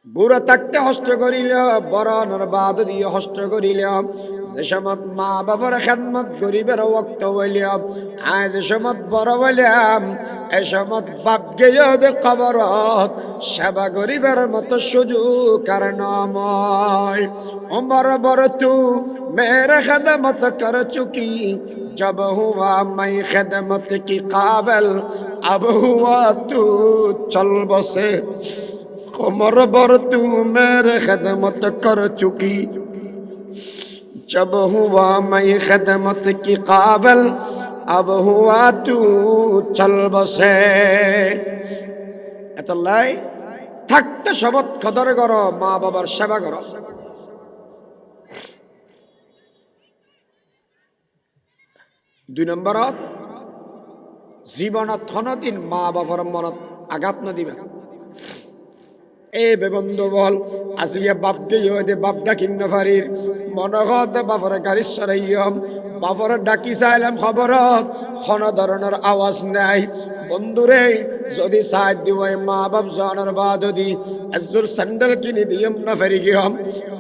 বুড়া থাকতে হস্ত করিল, বরণর বাদ দিয়ে হস্ত করিল। যে সমত মা বাবার খেদমত গরিবের ওক্ত বলিয়াম, আয় যে সমত বড় বলিয়াম, এ সমত বাপ গেয় দে কবরত সেবা গরিবের মতো সুযোগ আর নময়। উমর বড় তু মেরে খেদমত কর চুকি, जब हुआ मैं खिदमत की काबिल, अब हुआ तू चल बसे। उमर बर तू मेरे खिदमत कर चुकी, जब हुआ मैं खिदमत की काबिल, अब हुआ तू चल बसे। এতলাই থাকতে শপথ কদর করো, মা বাবার সেবা করো। দুই নম্বরত জীবনত থনদিন মা বাবার মনত আঘাত নদিবা। এ বেবন্ধু বল আসিয়া বাপ গিয়ে দে বাপ ডাকিন নফারির মনগত বাপরে গাড়ি সরাইয়ম, বাপরে ডাকি চাইলাম খবরত কোনো ধরনের আওয়াজ নাই। বন্ধুরে যদি সাহায্য দিওয়াই মা বাপ জানার বাদ দি একজোর স্যান্ডেল কিনে দিয়ম না ফেরি গিয়ম,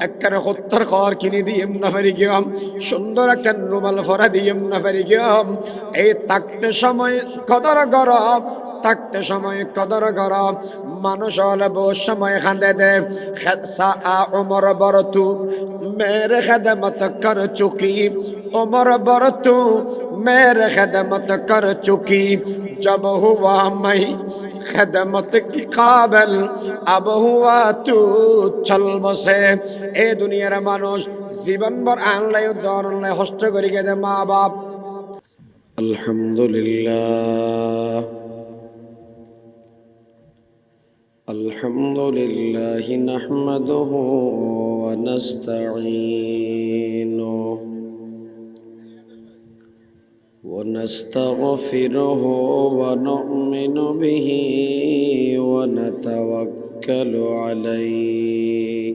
একখানে হত্যার খর কিনে দিয়ম না ফেরি গিয়ম, সুন্দর একটা রুমাল ফরা দিয়ম না ফেরি গিয়ম। এই থাকতে সময় কদর গরম, থাকতে সময় কদর গরম। মানুষ হলে বহু সময় খান্দে দে। উমর বড় তু মেরে খেদমত কর চুকি, उमर बर तू मेरे खिदमत कर चुकी, जब हुआ मैं खिदमत की काबिल, अब हुआ तू चल बसे। ए दुनियार मानुष जीवन भर आनलाई उदाहरण हस्त करी दे माँ बाप। अल्हम्दुलिल्लाह अल्हम्दुलिल्लाह नहमदुहु व नस्तईनुहु व नस्तगफिरुहु व नु'मिनु बिही व नतवक्कलु अलैहि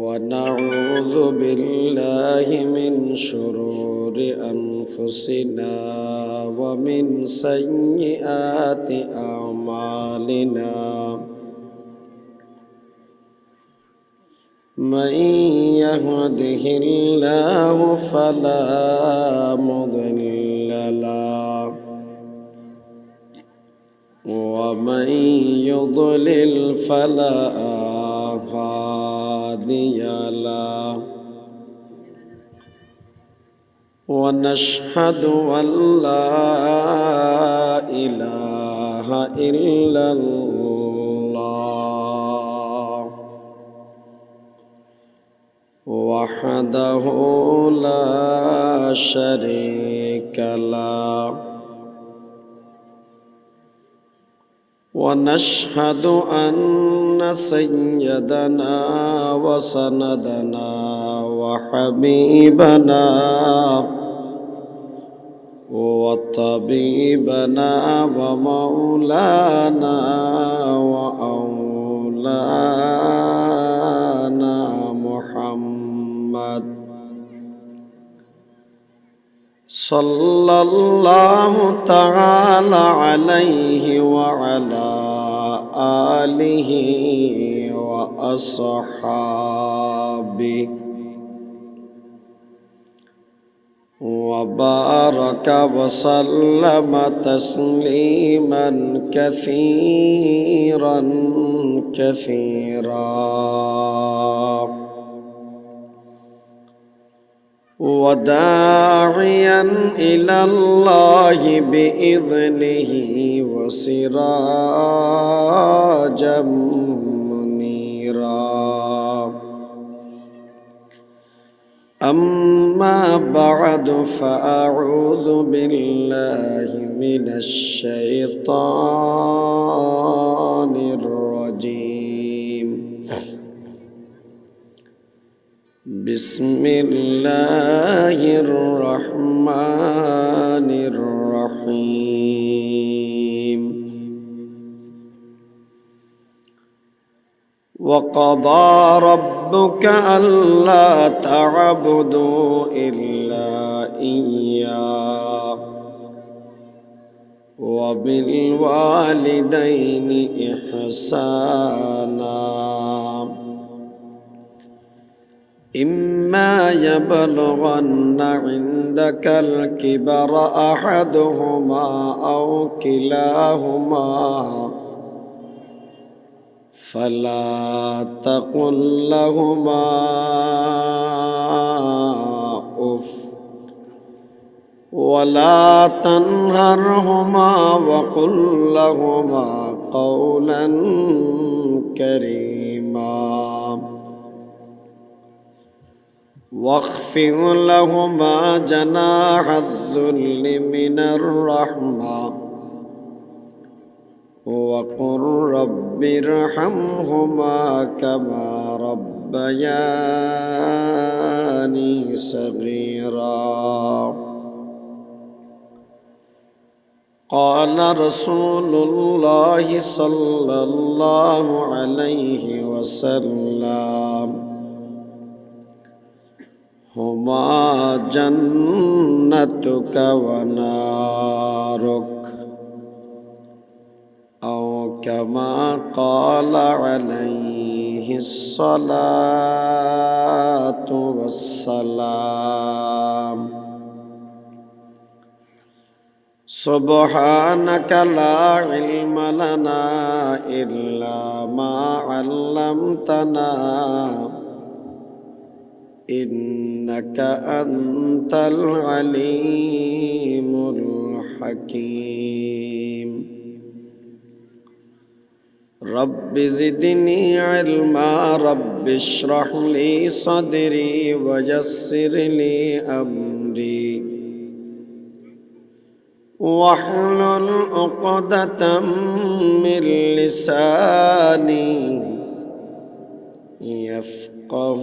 ونعوذ بالله من شرور أنفسنا ومن سيئات أعمالنا، من يهده الله فلا مضل له ومن يضلل فلا هادي له، ونشهد أن لا إله إلا الله وحده لا شريك له، ونشهد أن سيدنا وسندنا وحبيبنا وطبيبنا ومولانا وأولانا محمد صلى الله تعالى عليه وعلى آله وأصحابه وبارك وسلم تسليما كثيرا كثيرا، وداعيا إلى الله بإذنه وسراجا منيرا. أما بعد فأعوذ بالله من الشيطان الرجيم. بسم الله الرحمن الرحيم. وقضى ربك ألا تعبدوا إلا إياه وبالوالدين إحسانا إما يبلغن عندك الكبر أحدهما أو كلاهما فلا تقل لهما أف ولا تنهرهما وقل لهما قولا كريما واخفض لهما جناح الذل من الرحمة وقل رب ارحمهما كما ربياني صغيرا قال رسول الله صلى الله عليه وسلم هما جنتك ونارك أو كما قال عليه الصلاة والسلام سبحانك لا علم لنا إلا ما علمتنا إنك أنت العليم الحكيم رب زدني علما رب اشرح لي صدري ويسر لي أمري واحلل عقدة من لساني يفقه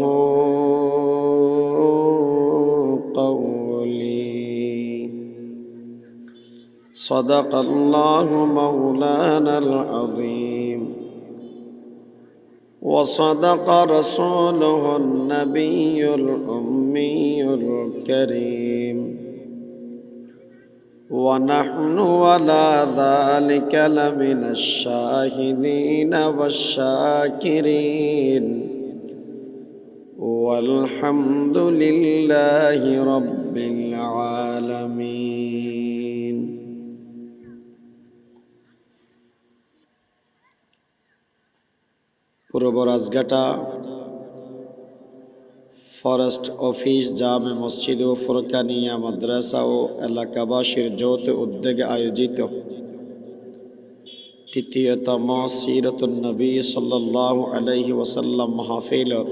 قولي صدق الله مولانا العظيم وصدق رسوله النبي الأمي الكريم ونحن على ذلك لمن الشاهدين والشاكرين والحمد لله رب العالمين পূর্ব রাজঘাটা ফরেস্ট অফিস জামে মসজিদ ও ফুরকানিয়া মাদ্রাসা ও এলাকাবাসীর যৌথ উদ্যোগে আয়োজিত তৃতীয়তম সিরাতুন নবী সাল্লাল্লাহু আলাইহি ওয়াসাল্লাম মাহফিলের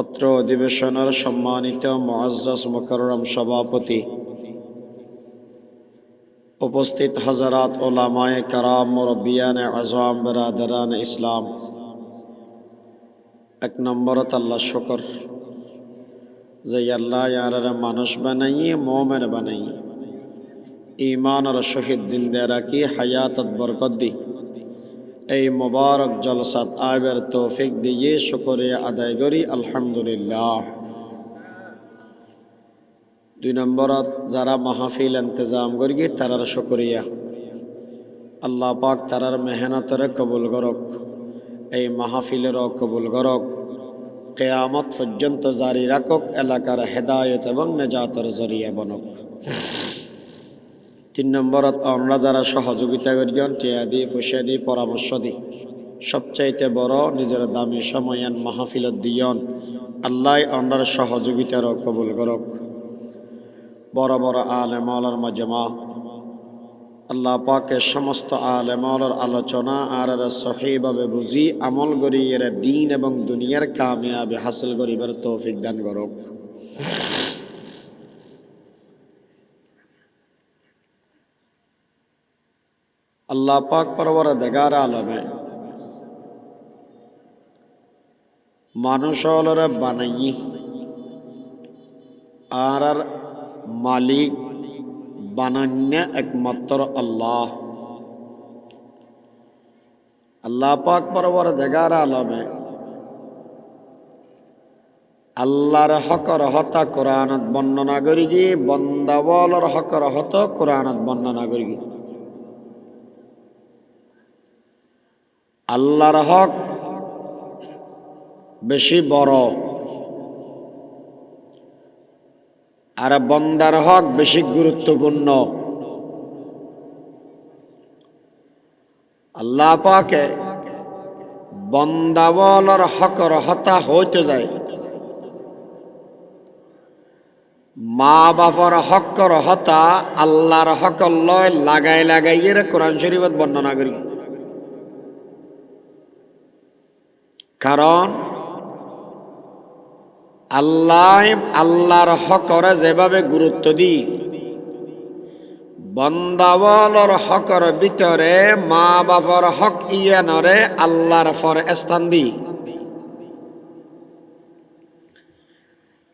অত্র অধিবেশনের সম্মানিত মুআজ্জাজ মুকাররম সভাপতি, উপস্থিত হযরত উলামায়ে কেরাম, মুরব্বিয়ানে আযম, বিরাদরান ইসলাম, এক নম্বরত আল্লাহ শুকর যে আল্লাহ ইয়ারা মানুষ বানাইয়ে মোমেন বানাইয়ে ঈমান আর শহীদ জিন্দা রাখি হায়াতত বরকত দি এই মুবারক জলসাত আইবের তৌফিক দিয়ে শুকরিয়া আদায় করি আলহামদুলিল্লাহ। দুই নম্বরত যারা মাহফিল ইন্তজাম করি তারার শুকরিয়া, আল্লাহ পাক তারার মেহনতরে কবুল করক, এই মাহফিলেরও কবুল করক, কিয়ামত পর্যন্ত জারি রাখক, এলাকার হেদায়েত এবং নেজাতের জরিয়া বনক। তিন নম্বরত আমরা যারা সহযোগিতা করিয়ন টিয়া দি ফুসা দি পরামর্শ দি সবচাইতে বড় নিজের দামি সময়ান মাহফিলত দিয়ন, আল্লাহ আমরা সহযোগিতারও কবুল করক। বড় বড় আলেম আলার মাজমা আল্লাহ পাকের সমস্ত আলেম আলার আলোচনা আর সহিভাবে বুঝি আমল করি এর দিন এবং দুনিয়ার কামিয়াবি হাসিল করিবার তৌফিক দান করক। আল্লাহ পাক পরওয়ারদিগার আলমে মানুষ হলরে বানাই আর মালিক বানান্য একমাত্র আল্লাহ। আল্লাহ পাক পরওয়ারদিগার আলমে আল্লাহর হকর হতা কোরআনত বর্ণনা করি কি বন্দাবলর হকর হত কোরআনত বর্ণনা করি কি আল্লাহর হক বেশি বড় আর বন্দার হক বেশি গুরুত্বপূর্ণ। আল্লাহ পাকে বন্দাবলর হকর হতা হইতে যায় মা বাবার হকর হতা আল্লাহর হকর লয় লাগাই লাগাইয়ের কোরআন শরীফত বর্ণনা করি। কারণ আল্লাহর হকরে যেভাবে গুরুত্ব দিই বন্দাবলর হকর ভিতরে মা বাবার হক ইয়ানরে আল্লাহর ফর স্থান দিই।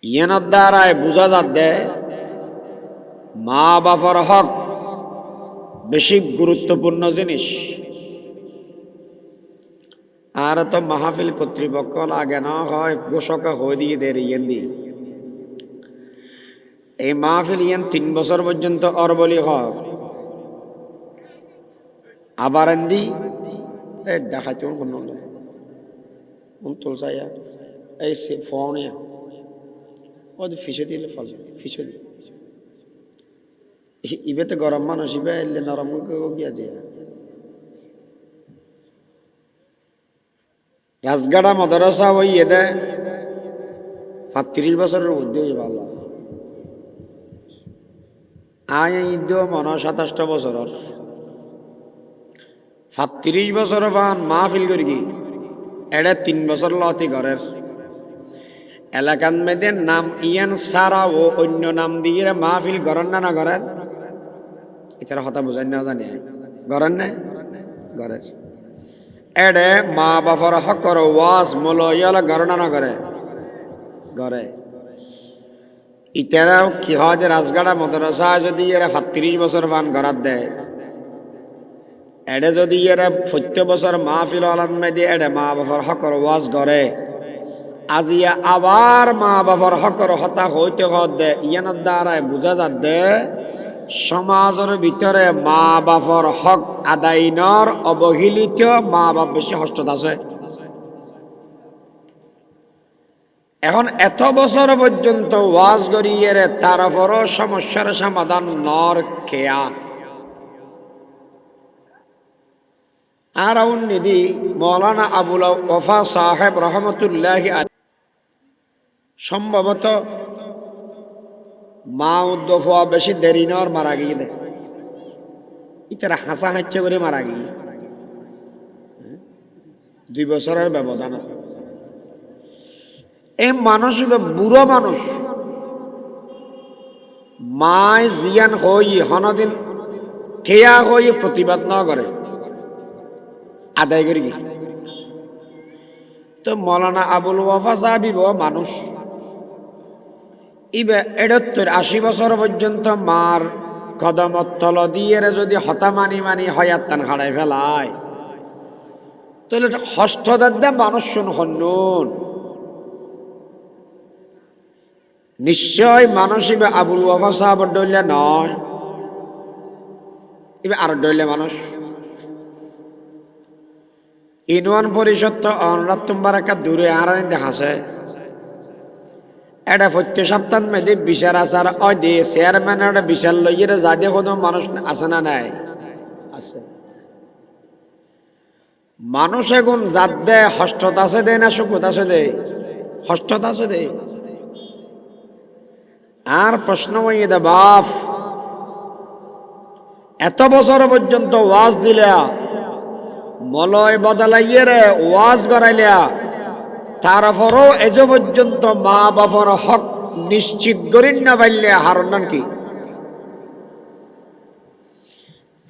ইয়ানোর দ্বারায় বোঝা যাচ্ছে মা বাবার হক বেশি গুরুত্বপূর্ণ জিনিস। আর তো মাহফিল কর্তৃপক্ষ লাগে না হয় ঘোষকা হয়ে দিয়ে দেয় ইয়েন দিয়ে এই মাহফিল ইয়ান 3 বছর পর্যন্ত অরবলি হয় আবার এন্দি দেখাইতে তুলসাইয়া এই ফোনিয়া ও ফিসে দিলে ফল ফিসে দি ইবে তো গরম মানুষ ইবে এলে নরম গিয়া যে রাজগাড়া মাদ্রাসা ওই এদে 35 বছরের মধ্যে ভালো আয় ঈদ মনে 27 বছরের 35 বছর পান মাহফিল করি কি এটা 3 বছর লতি ঘরের এলাকান মেয়েদের নাম ইয়ান সারা ও অন্য নাম দিয়ে মাহফিল গড়েন না ঘরের এটার কথা বোঝাই না জানি গড়েন না ঘরের এডে মা বাবার হকর ওয়াজ মলয়াল গড়না না করে ঘরে ইতারা কি হয় যে রাজগাড়া মাদ্রাসা যদি এরা 35 বছর পান গড়াত দেয় এডে যদি এরা 70 বছর মাহফিল আলান দিয়ে এডে মা বাবার হকর ওয়াজ করে আজিয়া আবার মা বাবার হকর হতা হইতে হতে ইয়ানোর দ্বারায় বোঝা যাচ্ছে সমাজের ভিতরে মা বাবার হক আদায়নর অবহেলিত মা বাপ বেশি হস্ত আছে। এখন এত বছর পর্যন্ত ওয়াজ করিয়ে তার উপরও সমস্যার সমাধান নর খেয়া আর নিধি মৌলানা আবুল ওয়াফা সাহেব রহমতুল্লাহি সম্ভবত মা উদ্দফা বেশি দেরি নর মারা গিয়ে দে ইতারা হাসা হাঁচে করে মারা গিয়ে 2 বছরের ব্যবধান এই মানুষ বুড়ো মানুষ মায় জিয়ান হই হনদিন খেয়া হই প্রতিবাদ ন করে আদায় করি তো মৌলানা আবুল ওয়াফা সাহেব মানুষ ইবে 70-80 বছর পর্যন্ত মার কদমত তল দিয়ে যদি হতা মানি মানি হয়াত্তান হারাই ফেলায় তাহলে হস্তদাদ্দা মানুষ শুন হন্নুন নিশ্চয় মানুষ ইবে আবুল ওয়াফা সাহাবর ডইলে নয় ইবে আর ডইলে মানুষ ইউনিয়ন পরিষদ তো অনরাত তোমার একটা দূরে আড়ানি দেখাছে এটা প্রত্যেক সপ্তাহ মেয়েদে বিচার আসার অয় দিয়ে চেয়ারম্যান একটা বিচার লইয়ে যা দিয়ে কোনো মানুষ আছে না নাই আছে মানুষ এখন জাত দেয় হস্তত আছে দেয় না সুখত আছে দেয় হস্তত আছে দেয় আর প্রশ্ন হইয়ে দে বাপ এত বছর পর্যন্ত ওয়াজ দিলা মলয় বদলাইয়ে রে ওয়াজ করাইলা তারপরও এজ পর্যন্ত মা বাবার হক নিশ্চিত করেন না পাইলে হারণ কি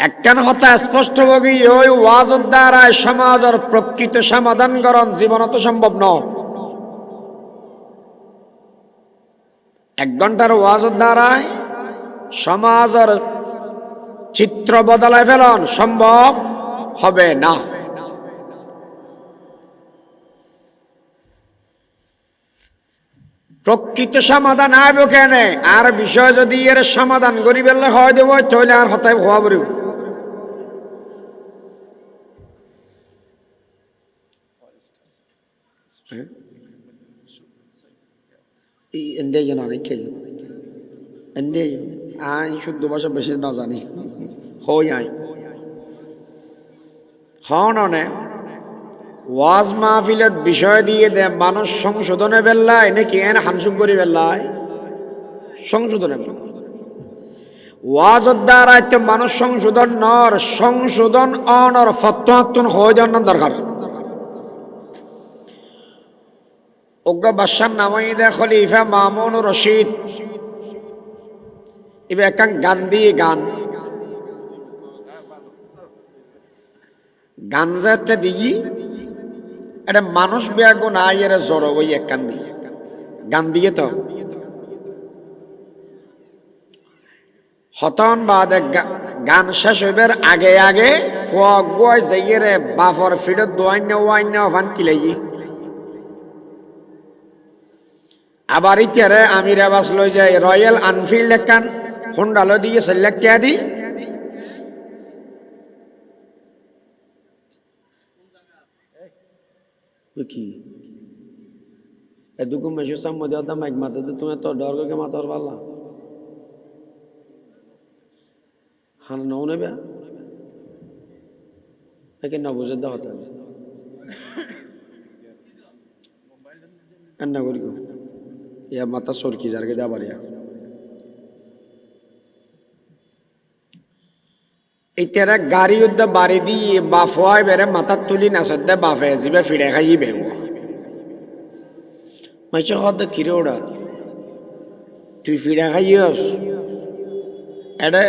একখান হতা স্পষ্ট ভাবে ওই ওয়াজের দ্বারা সমাজের প্রকৃত সমাধান করণ জীবনত সম্ভব নয়। 1 ঘন্টার ওয়াজের দ্বারা সমাজের চিত্র বদলায় ফেলন সম্ভব হবে না। প্রকৃত সমাধান আইব কেনে আর বিষয় যদি এর সমাধান করি বেলে হয় দেব তাহলে আর হতায় হওয়া পড়িব এন্দে যেন অনেক খেয়ে এন্দে আই শুদ্ধ ভাষা বেশি না জানি হই আই হন অনে ওয়াজ মাহফিলত বিষয় দিয়ে দে মানুষ সংশোধনে বেল্লায় নাকি এন হানসুক করি বেল্লায় সংশোধনে বেল্লায় ওয়াজের দ্বারা তো মানুষ সংশোধন নর সংশোধন অনর ফতোয়াতুন হয়ে যাওয়ার দরকার ওগা বাদশার নামাই দে খলিফা মামুন রশিদ ইবে একান গান দিয়ে গান গান যাতে দিই এটা মানুষ বেগো না এর জড়ো ওই এক গান দিয়ে গান দিয়ে তো হতন বাদে গান শেষ হইবার আগে আগে ফগ বয় যাইয়ে বাফর ফিডত দোয়াইন্য ওয়াইন্য ভান কিলাই আবার ইতারে আমির আবাস লই যায় রয়্যাল আনফিল্ড একান হোন্ডালো দিয়ে সেলেক কে দি কি এদুকু মেশু সামনে দাম এক মাথা তুমি তো ডর করে মাথার পারলা হান নও নেবে একে না বুঝে দাও হতে এন্না করি গো ইয়া মাথা সরকি জারকে দা বাড়িয়া এই তেরা গাড়ি উদ্দা বাড়ি দিয়ে বাফওয়াই বেরে মাথা তুলি না সদ্দা বাফে জিবে ফিরে খাইবে মাইছে হদ কিরে ওড়া তুই ফিরে খাইয়স এটা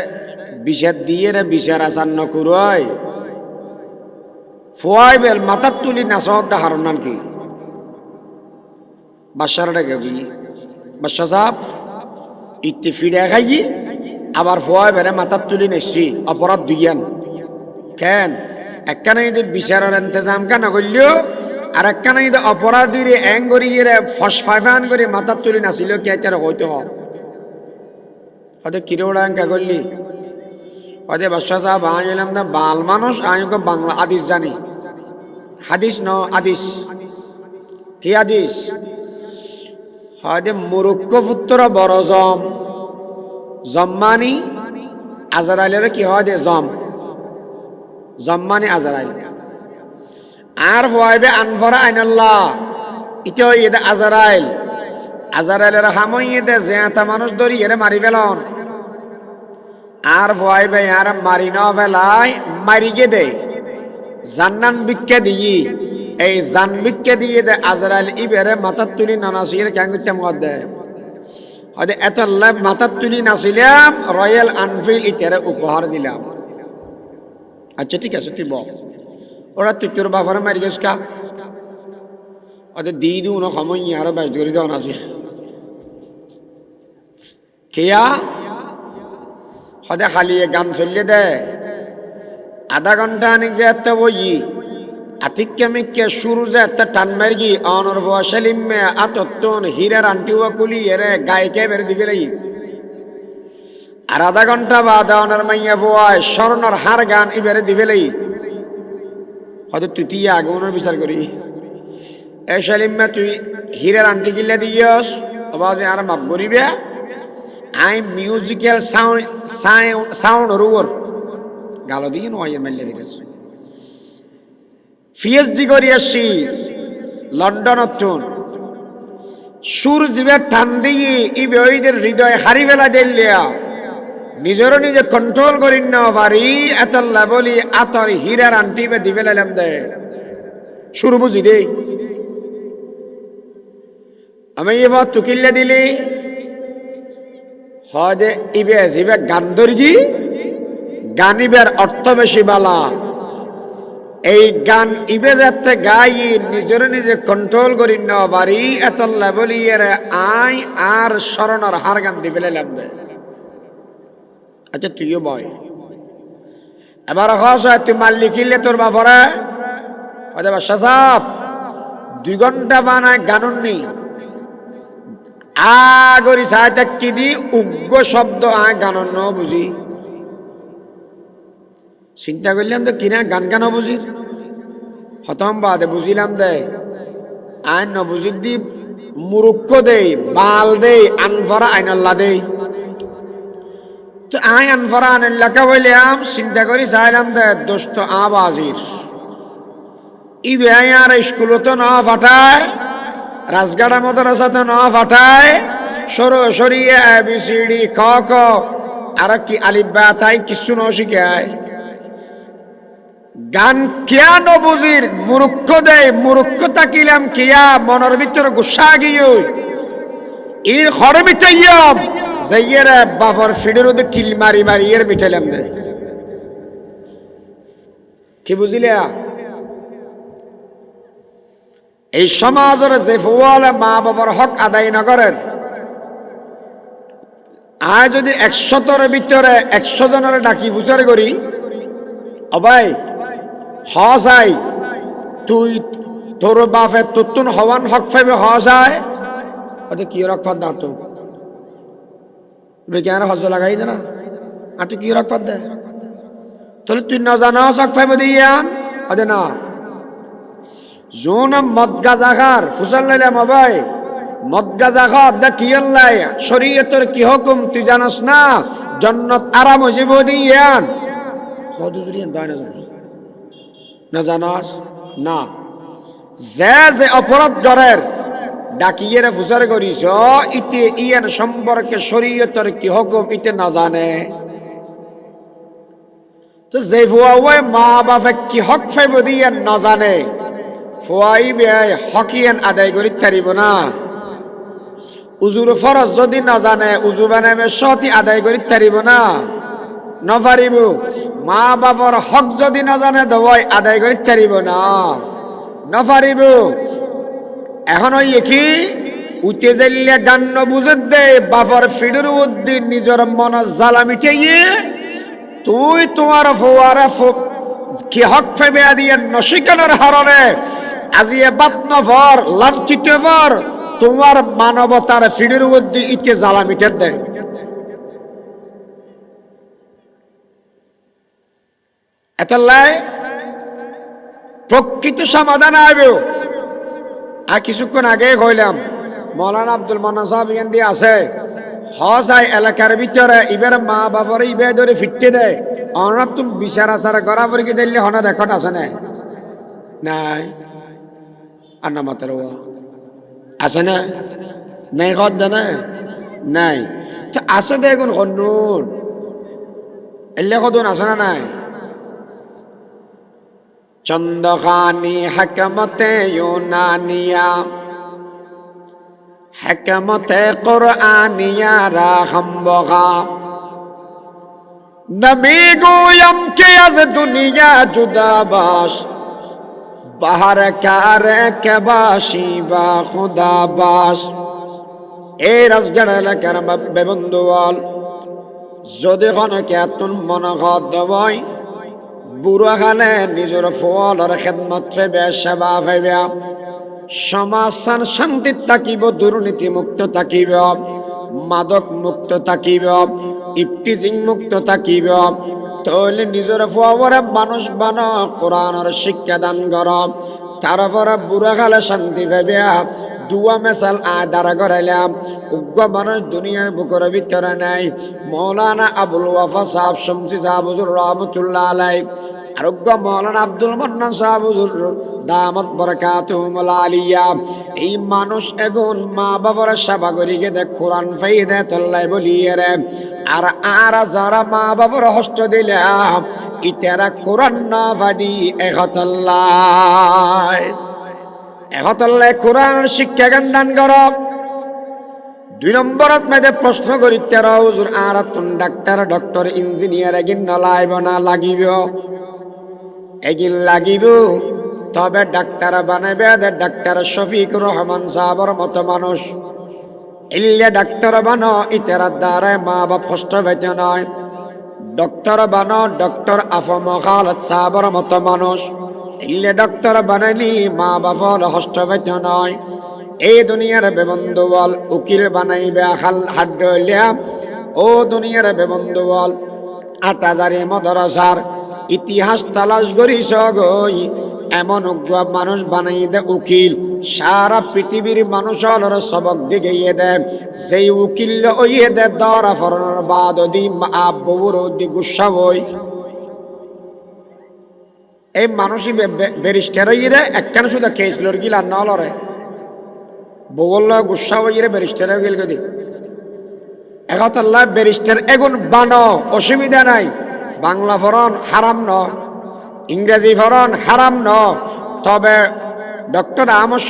বিচার দিয়ে রে বিচার আসান নকুরই ফোয়াই বেল মাথা তুলি না সদ্দা হারনান কি বাসারটা গবি বাদশা সাহেব ইতি ফিরে খাইয়ে আবার ফোয়াই বেড়ে মাথার তুলি নেছি অপরাধ দুইয়ান কেন একখানে যদি বিচারের ইন্তজাম কেন করলিও আর একখানে যদি অপরাধীর এং করিয়ে ফসফাইফান করে মাথার তুলি নাছিল কে তার হইতে হয়তো কিরে ওড়া এঙ্কা করলি হয়তো বাদশা সাহেব আমি বললাম না বাল মানুষ আমি বাংলা আদিস জানি হাদিস ন আদিস কি আদিস হয়তো মুরুক্ষ পুত্র বড় জম্মানি আজরাইলের কি হয় দে জম্মানি আজরাইল আর ভয়বে আনফরা আইনাল্লাহ ইতো ইদে আজরাইলের হামইয়ে দে জেতা মানুষ ধরি এরে মারি ফেলন আর ভয়বে আর মারি না ফেলাই মারিগে দে জান্নান বিক্কে দিই এই জান বিক্কে দিয়ে দে আজরাইল ইবেরে মাথার তুলি নানাসির কেন করতে মত দেয় হয়তো এত লাভ মাথার তুলি নাছিলাম রয়্যাল আনফিল্ড ইতারে উপহার দিলাম আচ্ছা ঠিক আছে তুই বল ওরা তুই তোর বাবার মারি গেছ কা ওদের দিয়ে দিও না সময় আরো বাইশ করে দেওয়া আছে কেয়া হয়তো খালি গান চললে দে আধা ঘন্টা আনি যে একটা বই আতিক্যে মিক্যে শুরু যে একটা টান মার্গি অনর বসলিমে আতত্তন হীরার আন্টিওয়া কুলি এরে গায়কে বের দিবে লাই আর আধা ঘন্টা বাদ অনর মাইয়া বয় স্বর্ণর হার গান ইবেরে দিবে লাই হয়তো তুই তিয়া আগমনের বিচার করি এ সলিমে তুই হীরার আন্টি কিল্লে দিয়স অবাজ আর মাপ করিবে আই মিউজিক্যাল সাউন্ড রুয়ার গালো দিয়ে নয় মাইলে দিলে পিএইচডি করি আসছি লন্ডনত সুর জীবের টান দিয়ে ইবেদের হৃদয় হারি বেলা দিল্লিয়া নিজেরও নিজে কন্ট্রোল করি না পারি এতল্লা বলি আতর হীরার আন্টি বে দিবে লাইলাম দে সুর বুঝি দে আমি এবার তুকিল্লে দিলি হয় দে ইবে জিবে গান দর্গি গানিবের অর্থ বেশি বালা এই গান ইবে যাতে গাই নিজের নিজে কন্ট্রোল করি না পারি এতল্লা বলি এর আই আর স্মরণর হার গান দিবে লাগবে আচ্ছা তুইও বয় এবার তুই মাল লিখিলে তোর বাপরে বাদশা সাহেব 2 ঘন্টা বানায় গানুন নি আগরি সাইতে কি দি উগ্র শব্দ গান ন বুঝি চিন্তা করলাম তো কিনা গান গান বুঝির হতম বাদে বুঝিলাম দে আইন ন বুঝির দি মুরুক্ষ দেই বাল দেই আনফরা আইনাল্লা দেই তো আই আনফরা আইনাল্লাকা বললাম চিন্তা করি চাইলাম দে দোস্ত আবাজির ই বেয়ার স্কুলতো ন ফাটায় রাজগাড়া মাদ্রাসাতে ন ফাটায় সরিয়ে ABCD ক ক আর কি আলিফ বা তাই কিছু ন শিখায় গান কিয়া ন বুঝির মুরুক্ষ দেয় মুরুক্ষ তাকিলাম কিয়া মনের ভিতরে গুসা গিয়ে এর ঘরে মিটাইয়াম যাইয়ের বাবার ফিডের ওদের কিল মারি মারি এর মিটাইলাম দেয় কি বুঝিলা এই সমাজের যে ফুয়ালে মা বাবার হক আদায় না করেন আয় যদি 100টার ভিতরে 100 জনের ডাকি ফুসার করি অবাই হসাই তুই তোর বাপে তুতুন হওয়ান হক পাইবে হসাই ওতে কি রক ফাদ দাতো বেকার হজ লাগাই দে না আর তুই কি রক ফাদ দে তাহলে তুই না জানা হক পাইবে দিয়ান ওতে না জোন মদ গাজা খার ফুসাল লাইলাম ভাই মদ গাজা খার দা কি আল্লাহ শরীয়তের কি হুকুম তুই জানাস না জান্নাত আরাম হইব দিয়ান হদুজরিয়ান দায় না জানি না জানাস না যে অপরাধ করের ডাকিয়ে ফুসার করিস ইতে ইয়ান সম্পর্কে শরীয়তের কি হুকুম ইতে না জানে তো যে ফুয়া মা বাপে কি হক পাইব দিয়ান না জানে ফুয়াই বেয়াই হকিয়ান আদায় করি থারিব না উজুর ফরজ যদি না জানে উজু বানাবে সতি আদায় করি থারিব না নপারিব মা বাবার হক যদি না জানে দবাই আদায় করি থারিব না নপারিব এখন ওই কি উঠে যাইলে গান বুঝে দে বাবার ফিডুর উদ্দিন নিজের মন জ্বালা মিটাইয়ে তুই তোমার ফুয়ারা কি হক পাইবে দিয়ে নশিকানোর হারণে আজিয়ে বাতনভর লাঞ্ছিত ভর তোমার মানবতার ফিডের মধ্যে ইতে জ্বালা মিটে দেয় এতলাই প্রকৃত সমাধান আইবে আর কিছুক্ষণ আগে কইলাম মৌলানা আব্দুল মান্নান সাহেব এখান দিয়ে আছে হসাই এলাকার ভিতরে ইবের মা বাবার ইবে ধরে ফিরতে দেয় অনার তুমি বিচার আচার করা পরে কি দিলে হনা রেকর্ড আছে না নাই আর না মাতার আছে না নাই কদ না নাই তো আছে দেখুন কন্নুন এলে কদন আছে না নাই চন্দখানি হাকমতে ইউনানিয়া হাকমতে কুরআনিয়া রাহমবগা নবী গোয়ম কে আজ দুনিয়া জুদা বাস বাহার কারে কে বাসি বা খুদা বাস এই রাজগড় এলাকার বেবন্ধুয়াল যদি খনকে তুন মন খদবই বুড়া খালে নিজের ফলের খেদমত ফেবে সেবা ফেবে সমাজ শান্তি থাকিব দুর্নীতি মুক্ত থাকিব মাদক মুক্ত থাকিব ইফটিজিং মুক্ত থাকিব তাহলে নিজের ফুয়াবরে মানুষ বান কোরআনের শিক্ষা দান কর তারপরে বুড়া খালে শান্তি পাবে দুয়া মেসাল আদার করাইলাম উগ্র মানুষ দুনিয়ার বুকের ভিতরে নাই মৌলানা আবুল ওয়াফা সাহেব শমসি সাহেব হুজুর রহমতুল্লাহ আলাই আরোগ্য মৌলানা আব্দুল মান্নান সাহেব হুজুর দামত বরকাতুহুল আলিয়া এই মানুষ এখন মা বাবার সেবা করি গে দেখ কোরআন ফাইদা তল্লাই বলিয়ে রে আর যারা মা বাবার হস্ত দিলে ইতারা কোরআন না ফাদি একতল্লাই কোরআনের শিক্ষা জ্ঞান দান কর 2 নম্বরত মেয়েদের প্রশ্ন করি তেরা হুজুর আর তুন ডাক্তার ডক্টর ইঞ্জিনিয়ার এগিন নলাইব না লাগিব এগিন লাগিব তবে ডাক্তার বানাবে ডাক্তার শফিকুর রহমান সাহাবর মতো মানুষ ইল্লে ডাক্তার বানো ইতার দ্বারা মা বাপ কষ্ট পেতে নয় ডক্টর বানো ডক্টর আফম খালত সাহাবর মতো মানুষ ইল্লে ডক্টর বানাইলি মা বাপর কষ্ট পেতে নয় এই দুনিয়ার বেবন্ধু বল উকিল বানাইবে হাট ডলিয়া। ও দুনিয়ার বেবন্ধু বল ৮,০০০ মাদ্রাসার ইতিহাস তালাশ করিস গই, এমন উগ্র মানুষ বানাই দে উকিল, সারা পৃথিবীর মানুষ হলর সবক দিকে দেন। যেই উকিল ওইয়ে দে দরা ফরনের বাদ দি আব্বুর দি গুসা বই। এই মানুষই ব্যারিস্টার হইয়ে রে একখানে শুধু কেস লড় গিল আর নলরে বগল গুসা হইয়ে রে ব্যারিস্টার হয়ে গেল গদি। একতাল্লাহ ব্যারিস্টার এগুন বানো অসুবিধা নাই, বাংলা ফরন হারাম ন, ইংরেজি ফরন হারাম ন। তবে ডক্টর আহমদ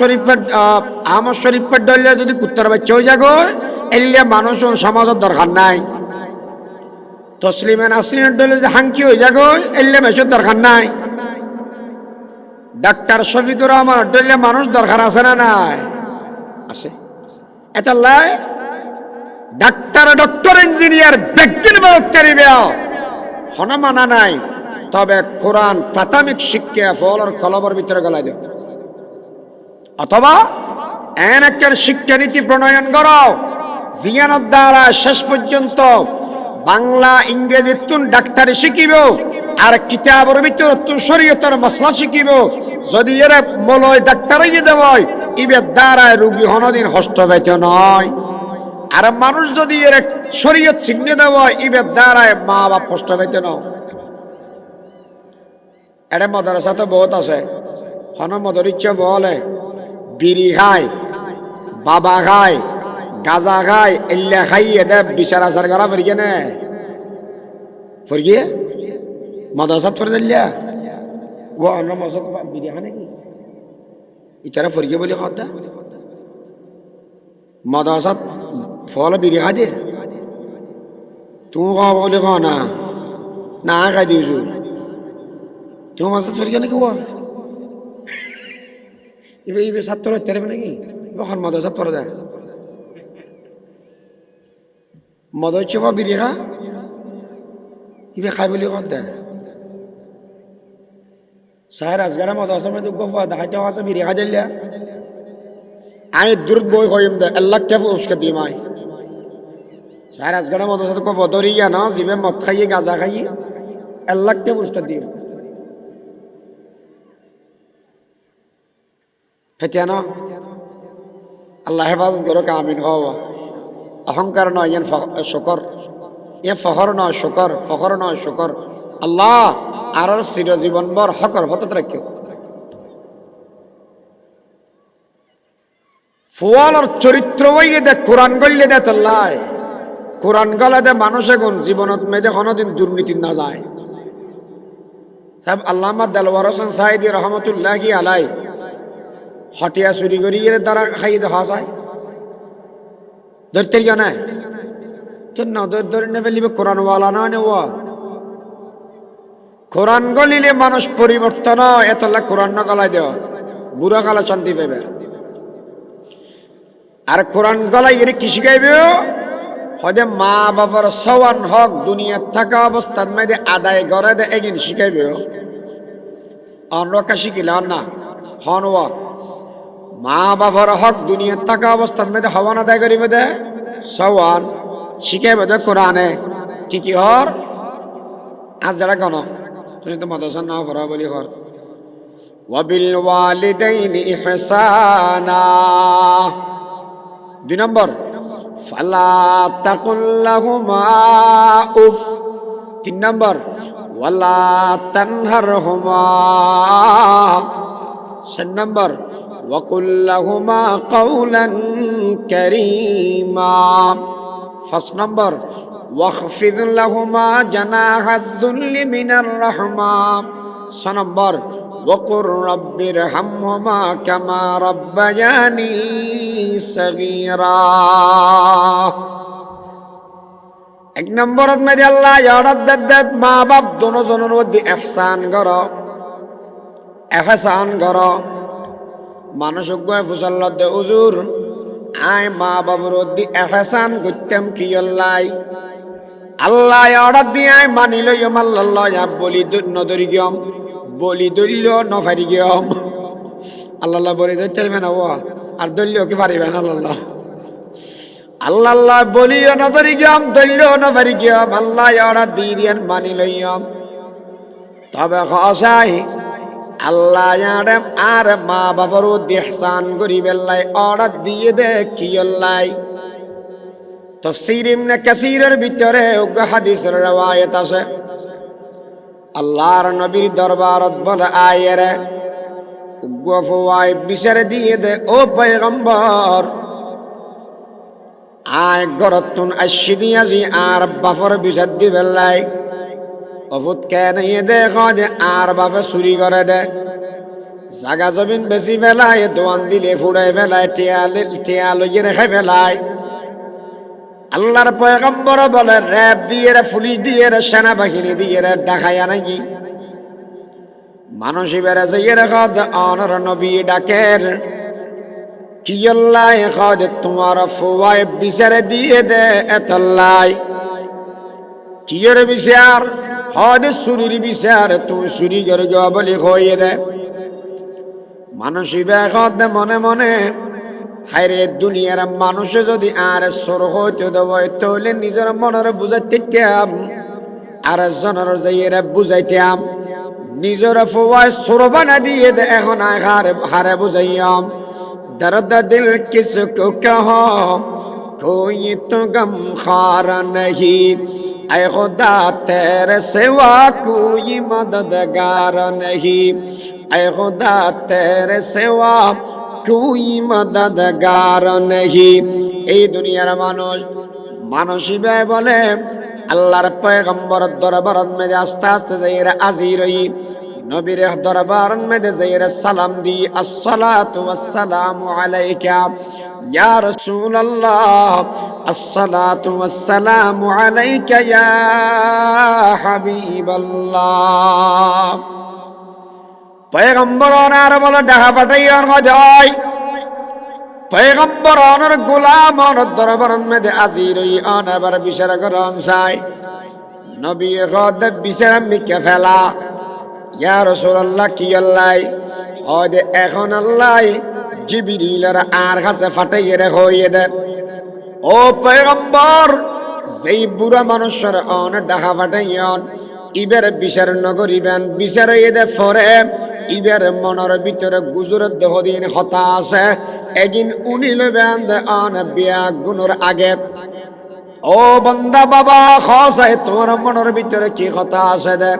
শরীফের ডলে যদি কুত্তর বাচ্চা হয়ে যাগো এলিয়া মানুষ সমাজের দরকার নাই। তসলিমা নাসরিনের ডলে যে হাঙ্কি হয়ে যাগো এলিয়া মেসের দরকার নাই। ডাক্তার শফিকুর রহমান ডলে মানুষ দরকার আছে না নাই? আছে। এতাল্লাহ ডক্টর ইঞ্জিনিয়ার ব্যক্তির মদতকারী হনা মানা নাই। তবে কোরআন প্রাথমিক শিক্ষা ফলর কলমের ভিতরে গলাই দেব, অথবা এন একটা শিক্ষানীতি প্রণয়ন করো জিয়ানোর দ্বারা শেষ পর্যন্ত বাংলা ইংরেজি তুন ডাক্তারি শিখিব আর কিতাবের ভিতরে তুন শরীয়তের মশলা শিখিব। যদি এর মলয় ডাক্তার দেব ইবের দ্বারা রুগী হনদিন হষ্ট পেতে নয়। আর মানুষ যদি এর শরীয়ত চিহ্ন দেব ইবের দ্বারায় মা বাপ কষ্ট পাইতে ন। এটা মাদ্রাসা তো বহুত আছে, হন মদর ইচ্ছে বলে বিড়ি খায়, বাবা খায়, গাজা খায়, এল্লা খাই এদের বিচার আচার করা ফিরিয়ে নে ফিরিয়ে মাদ্রাসাত ফিরে দিল্লা ও অন্য মাদ্রাসাত বিড়ি খা নাকি ইতারা ফিরিয়ে বলে কথা মাদ্রাসাত ফল বিড়ি খা দে তুমি খাওয়া বলে খাও না না খাই দিয়েছো তুমি মাদ্রাসাত ফিরিয়ে নাকি ও ইবে ছাত্র হচ্ছে নাকি কখন মাদ্রাসাত পড়া যায় মদ হচ্ছে বা বিড়ি খা ইবে খাই বলে কত দেয় সাহের আজগারা মাদ্রাসার মধ্যে দেখাইতে আছে বিড়ি খা দিল্লা আমি দূর বই কইম দে আল্লাহ কে পুরস্কার দিম আই সাহের আজগারা মাদ্রাসা কো বদরি গিয়া না জিবে মদ খাইয়ে গাঁজা খাইয়ে আল্লাহ কে পুরস্কার দিম ফেটিয়া না আল্লাহ হেফাজত করো কামিন হওয়া অহংকার নয় ইয়ান শকর ইয়া ফখর নয় শকর ফখর নয় শকর আল্লাহ আর চির জীবন বর হকর হতত রাখিও ফুয়ালর চরিত্র বইয়ে দে কোরআন গল্লে দে তল্লাই কোরআন গলা দে মানুষ এখন জীবনত মেয়েদে কোনোদিন দুর্নীতি না যায় সাহেব আল্লামা দেলওয়ার হোসেন সাইদি রহমতুল্লাহ কি আলাই হটিয়া চুরি করি এর দ্বারা খাই দেখা যায় ধরতে গিয়া নাই কেন ধরে নে ফেলিবে কোরআনওয়ালা না নেওয়া কোরআন গলিলে মানুষ পরিবর্তন এতলা কোরআন না গলায় দেওয়া বুড়া গালা শান্তি পাবে আর কোরআন গলায় এর কি শিখাইবে হদে মা বাবার সওয়ান হক দুনিয়া থাকা অবস্থান মেয়েদের আদায় করে দে এগিন শিখাইবে অনরকা শিখিলে না হনওয়া মা বাবার হক দুনিয়া থাকা অবস্থান মেয়েদের হওয়ান আদায় করিবে দে সওয়ান শিখাইবে দে কোরআনে কি কি হর আজ যারা গণ তুমি তো মাদ্রাসা না পড়া বলি হর ওয়াবিল ওয়ালিদাইনি ইহসানা 2 নম্বর ফালা তাকুল লাহুমা উফ 3 নম্বর ওয়ালা তানহারহুমা 4 নম্বর ওয়াকুল লাহুমা কাওলান কারীমা 5 নম্বর واخفض لهما جناح الذل من الرحمة 6 নম্বর وقل رب ارحمهما كما ربياني صغيرا 1 নম্বরত মেদি আল্লাহ ইয়ারাদ দাদ মা বাপ দুজনের মধ্যে ইহসান করো ইহসান করো মানুষ গয় ফুসাল্লাহ দে হুজুর আয় মা বাবার মধ্যে ইহসান করতাম কি আল্লাহ অর্ডার দিয়ে আয় মানি লইম আল্লাহ বলি নদরি গিয়ম বলি দল্য নফারি গিয়ম আল্লাহ বলি ধরতে না আর দলীয় কি পারিবেন আল্লাহ আল্লাহ আল্লাহ বলিও না ধরি গিয়াম দলীয় না পারি গিয়াম আল্লাহ অর্ডার দিয়ে দিয়েন মানি লইয়াম তবে খসাই আল্লাহ জানেন আর মা বাবার ইহসান করিবেন লাই অর্ডার দিয়ে দে কি আল্লাহ তাফসীর ইবনে কাসীরের ভিতরে ওগো হাদিসের রওয়ায়াত আছে আল্লাহর নবীর দরবারত বলে আয়েরে ওগো ফওয়াই বিচার দিয়ে দে ও পয়গম্বর আয় গরতুন আশিদিয়াজি আর বাফর বিচার দিবেন লাই অভূত কেন দেখো যে আর বাপে চুরি করে দে জাগা জমিন বেশি ফেলায় দোয়ান দিলে ফুড়াই ফেলায় টিয়া লইয়ে রেখে ফেলায় আল্লাহর পয়গম্বর বলে র্যাব দিয়ে রে পুলিশ দিয়ে রে সেনাবাহিনী দিয়ে রে দেখায় নাকি মানুষ বেড়ে যাইয়ে রেখো অনর নবী ডাকের কি আল্লাহ তোমার ফুয়াই বিচারে দিয়ে দে এতল্লাই কি এর বিচার হদে চুরির বিচার তুমি চুরি করে গো বলি হইয়ে দে মানুষই বেখত মনে মনে হায়রে দুনিয়ার মানুষে যদি আর সর হইতে দেব তাহলে নিজের মনের বুঝাইতাম আর জনের যাইয়ে বুঝাইতাম নিজের ফুয়াই সর বানা দিয়ে দে এখন হারে বুঝাইয়াম দর্দ দিল কিসকো কহো कोई तो गम खार नहीं ऐ खुदा तेरे सिवा कोई मददगार नहीं ऐ खुदा तेरे सिवा कोई मददगार नहीं এই দুনিয়ার মানুষই বলে আল্লাহর পয়গম্বর দরবারত মধ্যে আস্তে আস্তে যাইরা হাজির হই নবীর দরবারত মধ্যে যাইরা সালাম দি আসসালাতু ওয়াসসালামু আলাইকা ইয়া রাসূলুল্লাহ আসসালাতু ওয়াসসালামু আলাইকা ইয়া হাবিবাল্লাহ পয়গম্বর ওনার বলে ডাহা পাঠাইয়া হয় পয়গম্বর ওনার গোলাম ওনার দরবারত মধ্যে হাজির হই আবার বিচার করন চাই নবী খোদ বিচার মিকে ফেলা ইয়া রাসূলুল্লাহ কি আল্লাহ ওদে এখন আল্লাহ জিবরিলের আর কাছে ফাটাইয়ে রে হইয়ে দে ও পয়গম্বর যেই বুড়া মানুষের অন ডাহা ফাটাইয়ন ইবের বিচার নগরিবেন বিচার হইয়ে দে ফরে ইবের মনের ভিতরে গুজরত দেহদিন হতা আছে একদিন উনি লবেন দে অন বিয়া গুণর আগে ও বান্দা বাবা খসায় তোমার মনের ভিতরে কি কথা আছে দে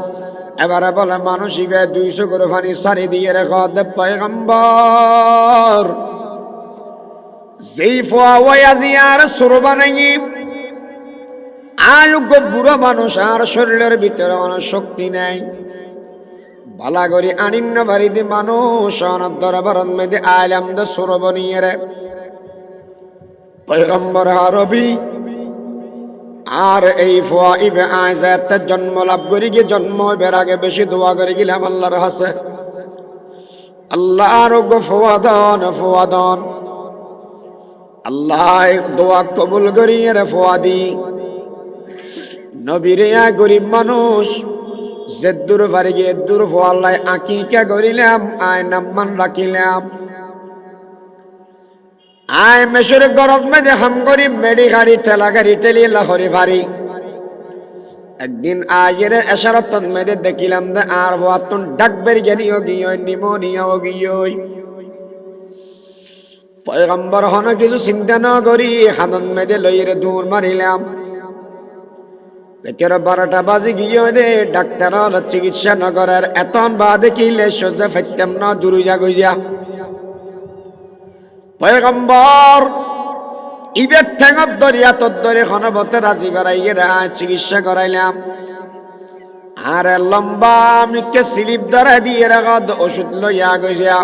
এবারে বলে মানুষিবে 200 করে পানি সারি দিয়ে রেখো দে পয়গম্বর যেই ফওয়া জিয়ার সুরবা নাই আয়োগ্য বুড়া মানুষ আর শরীরের ভিতরে অনেক শক্তি নাই বালাগরি আনিন্ন বাড়িতে মানুষ অনার দরবারত মধ্যে আইলাম দে সুরবা নিয়ে রে পয়গম্বর আরবি আর এই ফোয়া ইবে আয়জাত জন্ম লাভ করি গিয়ে জন্ম হইবার আগে বেশি দোয়া করে গেলাম আল্লাহর হাসে আল্লাহ আরোগ্য ফোয়াদন আল্লাহ দোয়া কবুল করি রে ফোয়াদি নবীরে গরিব মানুষ জেদ্দুর ফারি গিয়ে দূর ফোয়াল্লাহ আকিকা করিলাম আয় নাম্মান রাখিলাম আয় মেশর গরজ মেঝে হাম করি মেডি গাড়ি ঠেলা গাড়ি ঠেলি লাহরি ভারি একদিন আয়ের এশারত মেঝে দেখিলাম দে আর হাতুন ডাক বেরি জানি গিয়ে নিমোনিয়া গিয়ে পয়গম্বর হন কিছু চিন্তা ন করি হাতন মেঝে লইরে দূর মারিলাম রাতের 12টা বাজে গিয়ে দে ডাক্তার চিকিৎসা নগরের এতন বা দেখিলে সোজা ফাইতাম না দূর যা গইয়া পয়গম্বর ইবের ঠেঙত দরিয়া তদ্দরে খনবতে রাজি করাইয়ে চিকিৎসা করাইলাম আর লম্বা মিকে স্লিপ ধরা দিয়ে রাখা ওষুধ লইয়া গইয়া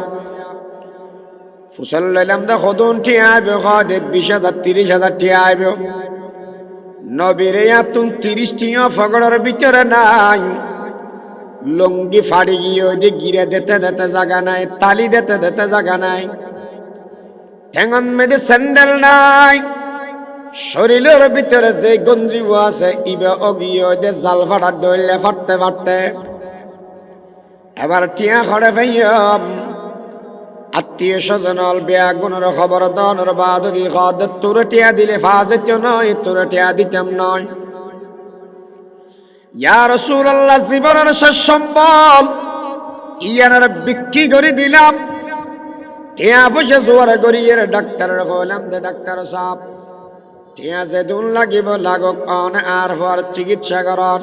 ফুসল লইলাম দে সদন ঠিয়া আইব দে 20,000 30,000 ঠিয়া আইব নবীরে তুন 30 টিয়া ফগড়ের ভিতরে নাই লঙ্গি ফাড়ি গিয়ে ওই গিরে দিতে দিতে জায়গা নাই তালি দিতে দিতে জায়গা নাই ঠেঙন মেদে স্যান্ডেল নাই শরীরের ভিতরে যে গঞ্জি আছে ইবে অগিয়ে দে জাল ফাটা দইলে ফাটতে ফাটতে এবার টিয়া খড়ে ভাইয়াম আত্মীয় স্বজনল বেয়াগুনের খবর দনের বাদ দি খদ তোর টিয়া দিলে ফাজত নয় তোর টিয়া দিতাম নয় ইয়া রাসূলুল্লাহ জীবনের শেষ সম্বল ইয়ানার বিক্রি করে দিলাম টিয়া পয়সা জোয়ার করিয়ে ডাক্তারের কইলাম দে ডাক্তার সাহেব টিয়া যেদিন লাগিব লাগক অন আর হওয়ার চিকিৎসা করার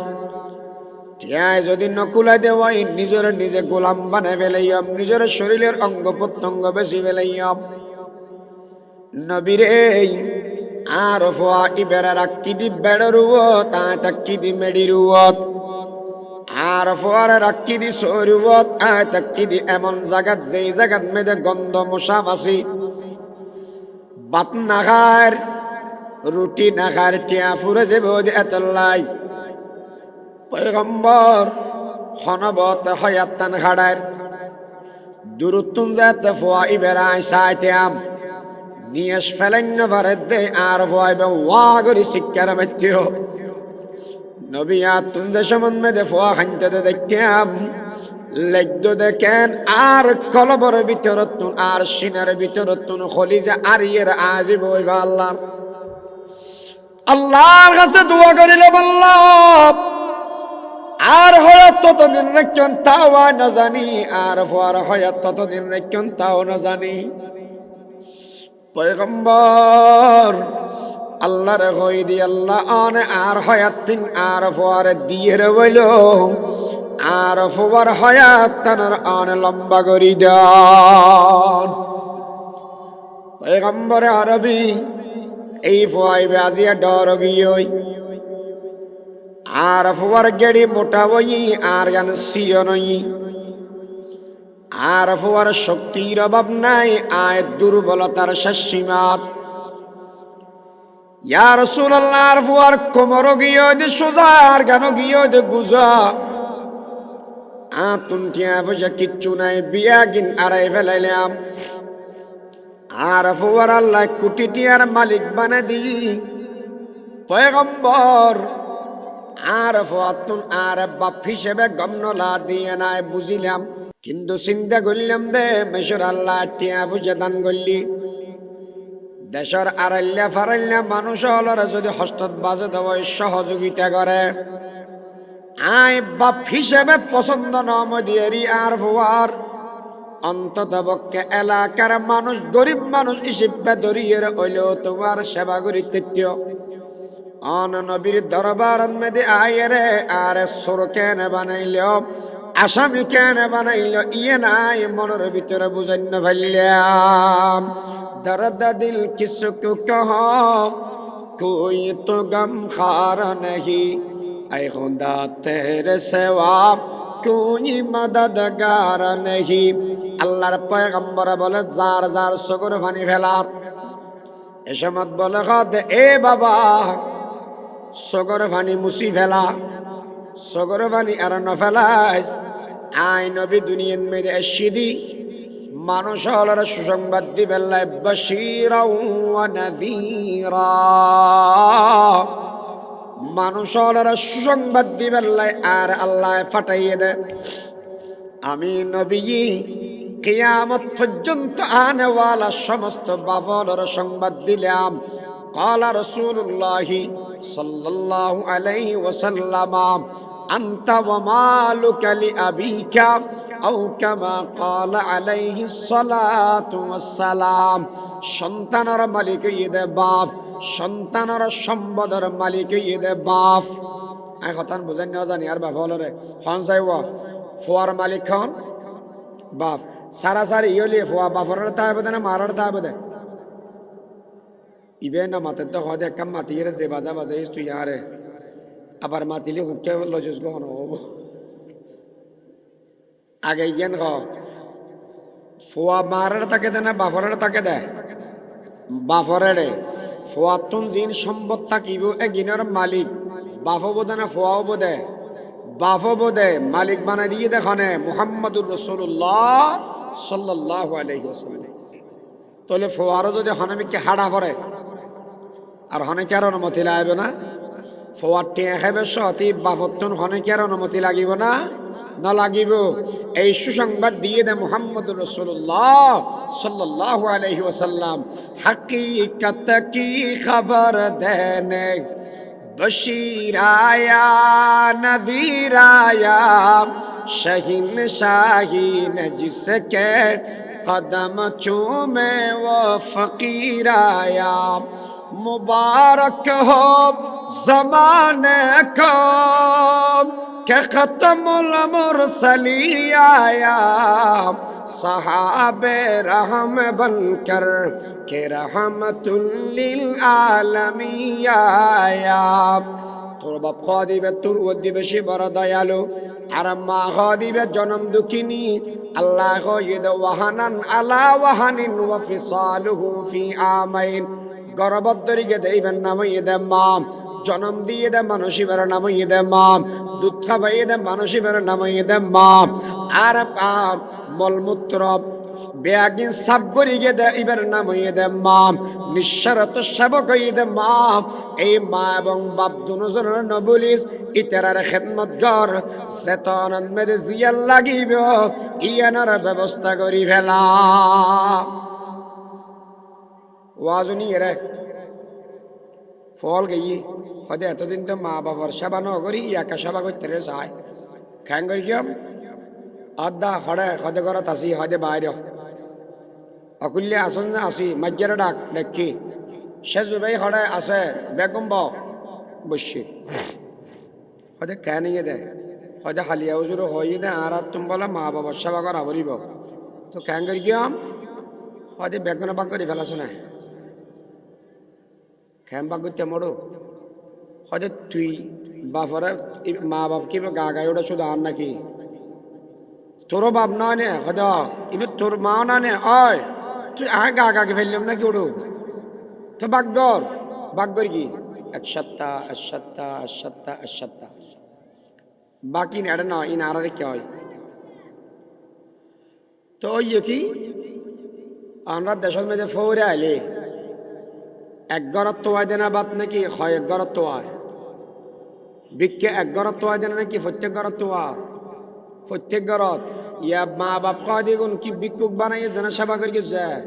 টিয়ায় যদি নকুলাই দেওয়াই নিজের নিজে গোলাম বানাই ফেলাইয়াম নিজের শরীরের অঙ্গ প্রত্যঙ্গ বেশি ফেলাইয়াম নবীরে আর ফোয়া ইবেরা রাখি দি বেড়রুয় তা তাকি দি মেডিরুয় আর ফোয়ার রাখি দি সরুয় তা তাকি দি এমন জায়গাত যেই জায়গাত মেয়েদের গন্ধ মশা মাসি বাত না খার রুটি না খার টিয়া ফুরে যে বোধ এতলাই পয়গম্বর হনবত হয়াত্তান খাড়ার দূরত্তুন যাতে ফোয়া ইবেরায় সাইতাম নিয়েস ফেলেন পারে দে আর ফোয়াইবে ওয়া করি শিক্ষার মেত্য নবিয়া তুঞ্জে সমন্বয় দে ফোয়া খাইতে দেখতাম লেগ্দ দেখেন আর কলবর ভিতরতুন আর সিনার ভিতরতুন খলিজা আর ইয়ের আজিব হইবা আল্লাহর কাছে দোয়া করিলাম আল্লাহ আর হয়াত ততদিন রেখন তাও না জানি আর ফোয়ার হয়াত ততদিন রেখন তাও না জানি পয়গম্বর আল্লাহর কই দি আল্লাহ অনে আর হয়াত তিন আর ফোয়ার দিয়ে রইল আর ফোয়ার হয়াত তানার অনে লম্বা করি দেন পয়গম্বর আরবি এই ফোয়াইবে আজিয়া ডর গিয়ই আর ফুয়ার গেড়ি মোটা বই আর গান সিও নই আর ফুয়ার শক্তির অভাব নাই আয় দুর্বলতার শেষসীমাত ইয়া রাসূলুল্লাহ আর ফুয়ার কোমর গিয়ে দে সোজা আর গান গিয়ে দে গুজা আতুন টিয়া বসে কিচ্ছু নাই বিয়া গিন আড়াই ফেলাইলাম আর ফুয়ার আল্লাহ কোটি টিয়ার মালিক বানা দি পয়গম্বর আর ফাতুন আর বাপ হিসেবে গমনলা দিয়ে নাই বুঝিলাম কিন্তু চিন্তা করলাম দে মেশর আল্লাহ টিয়া বুঝে দান করলি দেশর আড়াইলা ফারাইলা মানুষ হলরে যদি হস্তত বাজে দেওয়া সহযোগিতা করে আয় বাপ হিসেবে পছন্দ নম দিয়েরি আর ফুয়ার অন্তত পক্ষে এলাকার মানুষ গরিব মানুষ হিসেবে ধরিয়ে হইলেও তোমার সেবা করিতে অন নবীর দরবার মেদে আয়রে আর সুর কেন বানাইল আসামি কেন বানাইল ইয়ে নাই মনের ভিতরে বুঝাই না ফেললাম দর্দ দিল কিসু কো কহ কোই তো গম খার নহি আই খুদা তেরে সেবা কোই মদদগার নহি আল্লাহর পয়গম্বর বলে যার যার চোখের পানি ফেলার এসমত বলে দে এ বাবা সগর ভানি মুসি ফেলা সগর ভানি আর নফেলাইস আই নবী দুনিয়ান মেরে এসিদি মানুষ হলার সুসংবাদ দিবেল্লাই বশীরা ওয়া নাযীরা মানুষ হলার সুসংবাদ দিবেল্লাই আর আল্লাহ ফাটাইয়ে দে আমি নবী কিয়ামত পর্যন্ত আনেওয়ালা সমস্ত বাফলর সংবাদ দিলাম قال رسول الله صلى الله عليه وسلم أنت ومالك لأبيك أو كما قال عليه الصلاة والسلام সন্তানের মালিক ইদে বাপ সন্তানের সম্পদের মালিক ইদে বাপ আই কথা বুঝাই না জানি আর বাপ হলরে খন চাইব ফোয়ার মালিক খন বাপ সারা সারি ইয়লি ফোয়া বাপর তাইব না মারার তাইব দে ইবে না মাতে তো হদে কাম মাতিরে যে বাজা বাজাই তুই আরে আবার মাতিলে হুকে লজস গহন হবো আগে ইয়েন হ ফোয়া মারার তাকে দে না বাফরের তাকে দে বাফরেরে ফোয়াতুন জিন সম্পদ থাকিব এগিনের মালিক বাফো বোধে না ফোয়াও বোধে বাফো বোধে মালিক বানাই দিয়ে দেখনে মুহাম্মদুর রাসূলুল্লাহ সাল্লাল্লাহু আলাইহি ওয়াসাল্লাম তাহলে ফোয়ারও যদি হনামিকে হাড়া পড়ে আর হনেকে আর অনুমতি লাগবে না ফোয়ার টিয়া খাইবে সতী বাপত্তন হনেকের অনুমতি লাগিব না না লাগিব এই সুসংবাদ দিয়ে দে মুহাম্মদ রাসূলুল্লাহ সাল্লাল্লাহু আলাইহি ওয়াসাল্লাম হकीकत की खबर देने बशीर आया नदीर आया शहीन शाहीन जिसके कदम चूमे वो फकीर आया मुबारक हो ज़माने को के ख़त्मुल मुरसली आया सहाबे रहम बनकर के रहमतुल लिल आलमी आया তোর বাপ খাওয়া দিবে তোর অধিবেশী বড় দয়ালু আর মা খাওয়া দিবে জনম দুঃখিনী আল্লাহ কইদ ওয়াহানান আলা ওয়াহানিন ওয়া ফিসালুহু ফি আমাইন গর্ভধরিকে দেইবেন নাম ইদে মা জনম দিয়ে দে মানুষের নাম ইদে মা দুধ খাবাই দে মানুষের নাম ইদে মা আর মলমূত্র বেয়াগিন সাব করিয়ে দে ইবের নাম ইদে মা নিঃস্বার্থ সেবক ইদে মা এই মা এবং বাপ দুজনের নবুলিস ইতারার খেদমত কর চেতন মেদে জিয়াল লাগিব ইয়ানার ব্যবস্থা করি ফেলা ওয়াজনি এরে ফল গেই হদে এতদিন তো মা বাবার সেবা ন করি একা সেবা করতে রে চাই খ্যাং করি কিয়ম আদা হড়ে হদে ঘরত আসি হদে বাইরে অকুল্লে আসন না আসি মজ্জার ডাক দেখি সে জুবাই হড়ে আছে বেগম বসছি হদে খ্যাঁ নিয়ে দে হদে হালিয়া উজুর হয়ে দে আর তুমি বলে মা বাবার সেবা করা বলিব তো খ্যাং করি কিয়ম হদে বেগুন বাগ করে ফেলাছ না খ্যাম বাগ করতে মরো হয়তো তুই বাপরে মা বাপ কি গা গায়ে ওটা শুধু আর নাকি তোরও বাপ না নে হয়তো এবার তোর মাও না নে অয় তুই আয় গা গাকে ফেললাম নাকি ওড়ো তো বাগর কি এক সত্তা বাকি নেড়ে না ইন আর কে হয় তো ওই কি আমরা দেশের মধ্যে ফৌরে আইলে এক ঘরত তোয়াই দেনা বাত নাকি হয় এক ঘরত তোয়ায় বিক্ষে এক ঘরত তোয়াই দেনা নাকি প্রত্যেক ঘরত তোয়া প্রত্যেক ঘরত ইয়া মা বাপ খাওয়া দিয়ে কোন কি ভিক্ষুক বানাইয়ে জানা সেবা করি যায়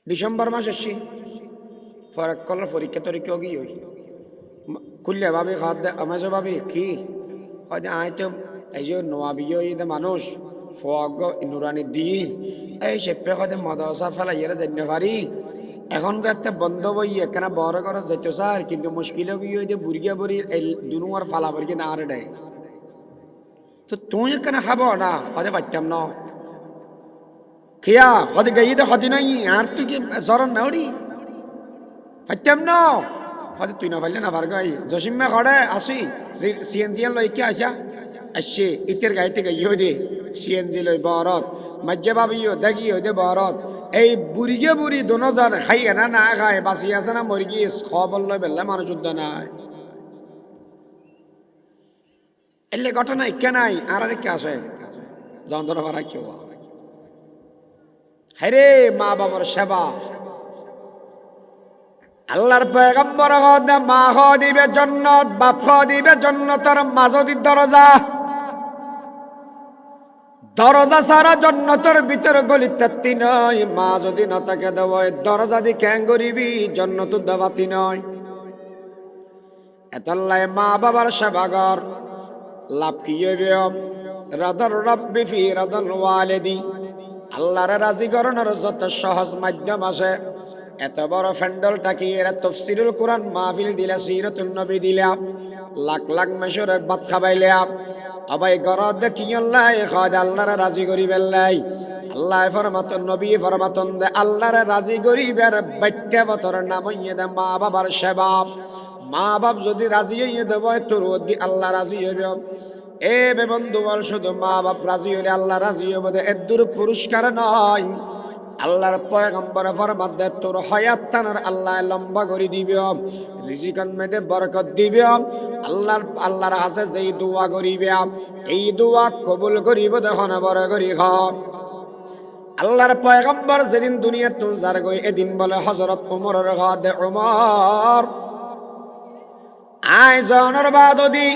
ডিসেম্বর মাস এসছি ফরক কলার পরীক্ষা তরীক্ষা গিয়ে ওই খুললে ভাবি খাওয়া দে আমাজো ভাবি কি হয়তো আয় তো এই যে নোয়া বিয়ে মানুষ ফগ নুরানি দি এই সেপে হয়তো মদসা ফেলা ইয়ে জানতে পারি এখন যাতে বন্ধ বই এখানে বড় করা যেত স্যার কিন্তু মুশকিল গিয়ে ওই যে বুড়িয়া বুড়ির এই দুনুয়ার ফালা বুড়ি না আর দেয় তো তুই এখানে খাবো না হয়তো পারতাম না খিয়া হয়তো গাই তো হতে নাই আর তুই কি জ্বর না ওড়ি পারতাম না হয়তো তুই না পারলে না পার গাই জসিম্মা ঘরে আসি সিএনজি লই কে আসা আসছে ইতের গাইতে গাইও দে সিএনজি লই বরত মজ্জা ভাবিও দেখিও দে বরত এই বুড়িগে বুড়ি দুজন খাইয়ে না খায় বাঁচি আছে না মরি গিয়ে খবর লই বেললে মানুষ যুদ্ধ নাই এলে ঘটনা ইকে নাই আর কে আসে যন্ত্রণা করা কেউ হ্যাঁ মা বাবার সেবা আল্লাহর পয়গম্বর হদে মা হ দিবে জন্নত বাপ হ দিবে জন্নতের মাঝদি দরজা সারা জন্নতের ভিতর গলিতে নয় মা যদি না তাকে দেব দরজা দি ক্যাং করিবি জন্নত দেবাতি নয় এতল্লাই মা বাবার সেবাগর লাভ কি হইবে রাদার রব্বি ফি রাদাল ওয়ালিদি আল্লাহর রাজি করানোর যত সহজ মাধ্যম আছে এত বড় ফ্যান্ডলটাকে এরা তফসিরুল কোরআন মাহফিল দিলা সিরাতুন নবী দিলাম লাখ লাখ মেশরে ভাত খাবাইলাম আবাই গরদ দেখি আল্লাহ খাদ আল্লাহর রাজি করিবেন লাই আল্লাহ ফরমাতন নবী ফরমাতন দে আল্লাহর রাজি করিবের বাইটা বতর নাম ইয়ে দে মা বাবার সেবা মা বাপ যদি রাজি হইয়ে দেব তোর ওদি আল্লাহ রাজি হইবে এ বে বন্ধু বল শুধু মা বাপ রাজি হইলে আল্লাহ রাজি হবে এর দূর পুরস্কার নয় আল্লাহর পয়গম্বর ফরমাত দে তোর হায়াত তানার আল্লাহ লম্বা করে দিবে রিজিকান মেদে বরকত দিবে আল্লাহর কাছে যেই দোয়া করিবে এই দোয়া কবুল করিব দেখো না বড় করি খ আল্লাহর পয়গম্বর যেদিন দুনিয়া তুন যার গই এদিন বলে হযরত ওমরের গাদে ওমর আই জনের বাদদি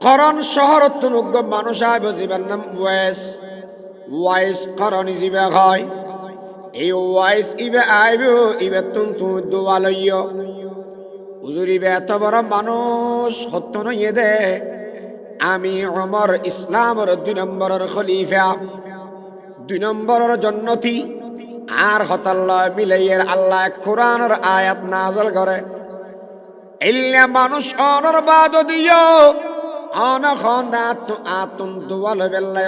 করণ শহর তুনুগ্য মানুষ আইব জীবের নাম ওয়াইস করণ জিবে হয় এই ওয়াইস ইবে আইব ইবে তুন দোয়া লইয় হুজুর ইবে এত বড় মানুষ সত্য নইয়ে দে আমি ওমর ইসলামের 2 নম্বরের খলিফা 2 নম্বরের জন্নতি আর হতাল্লাহ মিলাইয়ের আল্লাহ কোরআনের আয়াত নাযিল করে ইল্লা মানুষ অনর বাদ দিও অন খন্দাত আতুন দুয়াল বেল্লাই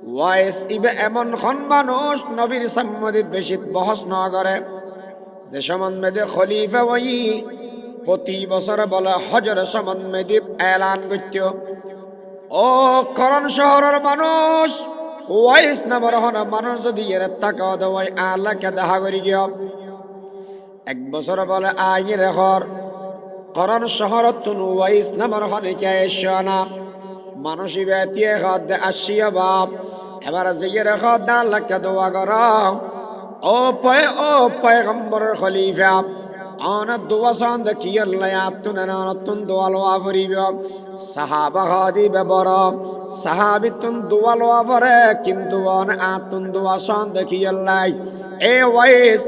ওয়াইস ইবে এমন খন মানুষ নবীর সম্বন্ধে বেশি বহস না করে যে সম্বন্ধে খলিফা ওই প্রতি বছর বলে হজর সম্বন্ধে এলান করত ও করণ শহরের মানুষ ওয়াইস নামের হন মানুষ যদি এর টাকা দেওয়াই আল্লাহকে দেখা করি গিয়ে এক বছর বলে আইনের ঘর করণ শহরত তুন ওয়াইস নামের হনিকে এসনা মানুষই বেতিয়ে খদ আসিয়া বাপ এবার যে খদ আল্লাহকে দোয়া কর ও পয়গম্বরের খলিফা অন দোয়া সন্দ কি আল্লাহ আতুন আতুন দোয়া লোয়া করিব সাহাবা দিবে বড় সাহাবি তুন দোয়া লোয়া করে কিন্তু অন আতুন দোয়া সন্দ কি আল্লাহ এ ওয়াইস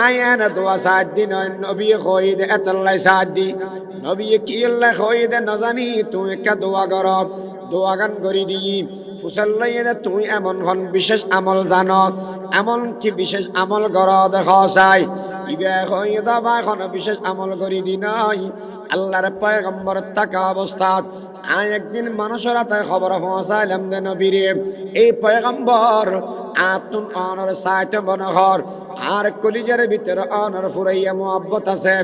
আয়ান দোয়া সাদি নবী কইদ এতল্লাই সাদি নবী কি আল্লাহ কইদ না জানি তুই কা দোয়া কর দোয়া গান করি দি ফুসাল্লাইনে তুই এমন হন বিশেষ আমল জানো এমন কি বিশেষ আমল কর দেখা চাই ইবে কইদা বা কোন বিশেষ আমল করি দি নাই আল্লাহর পয়গম্বর থাকা অবস্থাত আয় একদিন মানুষের হাতে খবর পৌঁছাইলাম যে নবীরে এই পয়গম্বর আতুন অনর সাইতে বনঘর আর কলিজার ভিতরে অনর ফুরাইয়া মুহাব্বত আছে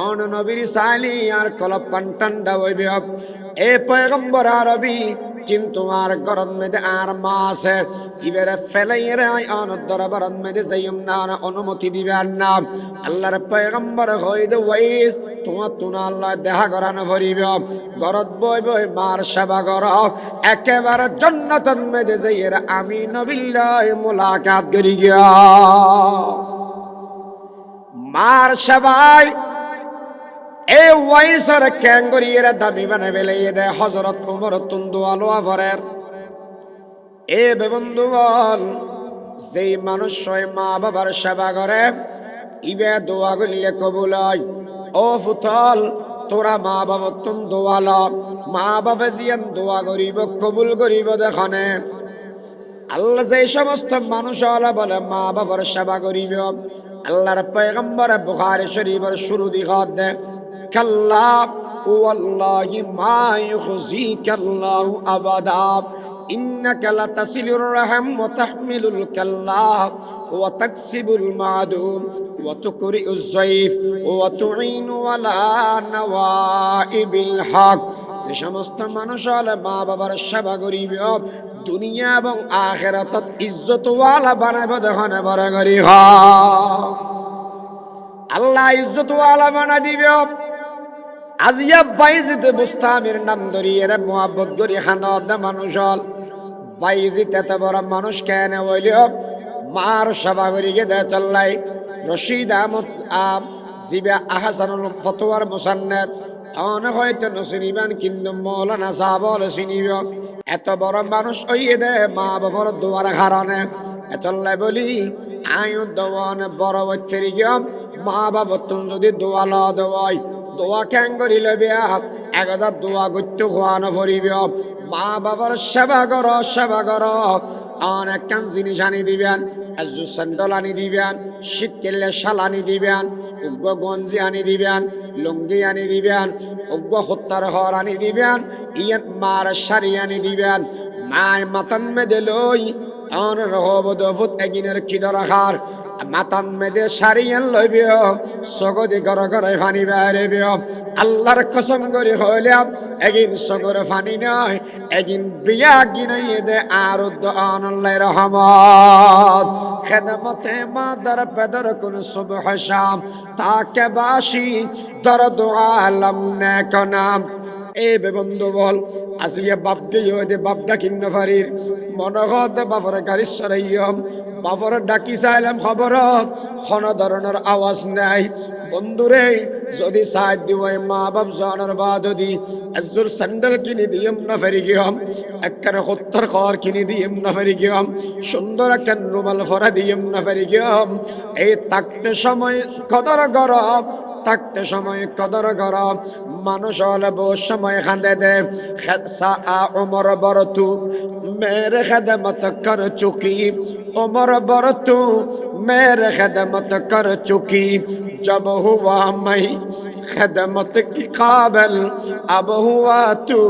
অন নবীর সাইলি আর কলপ পান্টান্ডা হইবে এ পয়গম্বর আরবি কিন্তু আর গরম মেদে আর মা আছে ইবেরে ফেলাইরে অন দরবারত মেদে যাইম না অনুমতি দিবেন না আল্লাহর পয়গম্বর হইদ ওয়াইস তোমার তুনা আল্লাহ দেখা করানো ভরিব গরত বই বই মার সেবা কর একেবারে জান্নাতের মেদে যাইয়ের আমি নবিল্লাহ মুলাকাত করি গিয়া মার সেবায় এ ওয়াইসর ক্যাঙ্গরিয়ের দাবি বানে বেলাইয়ে দেয় হযরত ওমর তুন্দু আলোয়া ভরের এ বেবন্ধু বল যেই মানুষ মা বাবার সেবা করে ইবে দোয়া করলে কবুল হয় ও ফুতল তোরা মা বাবা তুম দোয়াল মা বাবা জিয়ান দোয়া করিব কবুল করিব দেখনে আল্লাহ যে সমস্ত মানুষ বলে মা বাবার সেবা করিব আল্লাহর পয়গম্বর বুখারী শরীফের শুরু দিঘত দে কাল্লা ওয়াল্লাহি মা ইউখজিকাল্লাহু আবাদা ইন্নাকা লাতাসিলুর রাহম ওয়া তাহমিলুল কাল্লা ওয়া তাকসিবুল মাদুম ওয়া তুকরিউজ যায়ফ ওয়া তুঈনু আলা নওয়াইবিল হক যে সমস্ত মানুষ মা বাবার সেবা করিবে দুনিয়া এবং আখিরাতত ইজ্জতওয়ালা বানাইব দেখনে বড় করি আল্লাহ ইজ্জতওয়ালা বানা দিবে আজিয়া বাইজিদ বুস্তামির নাম ধরিয়ে রে মুহাব্বত করি খানদ মানুষ বাইজিদ এত বড় মানুষ কেন হইল মার সেবা করিকে দে চল্লাই রশিদ আহমদ জিবে আহসানুল ফতোয়ার মুসান্নেফ অনেক হয়তো নসিনিবান কিন্তু মৌলানা সাহাবল চিনিব এত বড় মানুষ হইয়ে দে মা বাবার দোয়ার কারণে এতলাই বলি আয়ু দোয়ান বড় ফেরি গিয়ে মা বাবার তুমি যদি দোয়া ল দেওয়াই দোয়া ক্যাং করি লবে 1000 দোয়া করতে খোয়ানো পড়িব মা বাবার সেবা কর অনেক কান জিনিস আনি দিবেন আজু স্যান্ডল আনি দিবেন শীত কেলে শাল আনি দিবেন উগ্র গঞ্জি আনি দিবেন লুঙ্গি আনি দিবেন উগ্র হত্যার হর আনি দিবেন ইয়াত মার শাড়ি আনি দিবেন মায় মাতান মেদে লই অন রহবদ ফুত এগিনের খিদর রাখার মাতান মেদে সারিয়ান লইবে সগদি ঘর ঘরে ফানি বেড়েবে আল্লাহর কসম করে হইলাম এগিন সগর ফানি নয় এগিন বিয়া গিনাইয়ে দে আর আল্লাহর রহমত খেদমতে মাদার পেদর কোন সুবহ শাম তাকে বাসি দরদ আলম নে কনাম এ বেবন্ধু বল আসিয়া বাপ গিয়ে দে বাপ ডাকিন নফারির মনে হতে বাপরে গাড়ি সরাইম বাপরে ডাকি চাইলাম খবরত কোনো ধরনের আওয়াজ নাই। বন্ধুরে যদি সাহায্য দিব মা বাপ জানার বাদ দি একজোর স্যান্ডেল কিনে দিয়েম না ফেরি গিয়াম, একখানে হত্যার খড় কিনে দিয়েম না ফেরি গিয়াম, সুন্দর একটা রুমাল ফরা দিয়েম না ফেরি গিয়াম। এই থাকতে সময় কদর গরম, থাকতে সময় কদর গরম, মানুষ হলে বহু সময় খান্দে দে উমর বরতু মেরে খেদমত কর চুকি, उमर बर तू मेरे खदमत कर चुकी, जब हुआ मैं खदमत की काबिल अब हुआ तू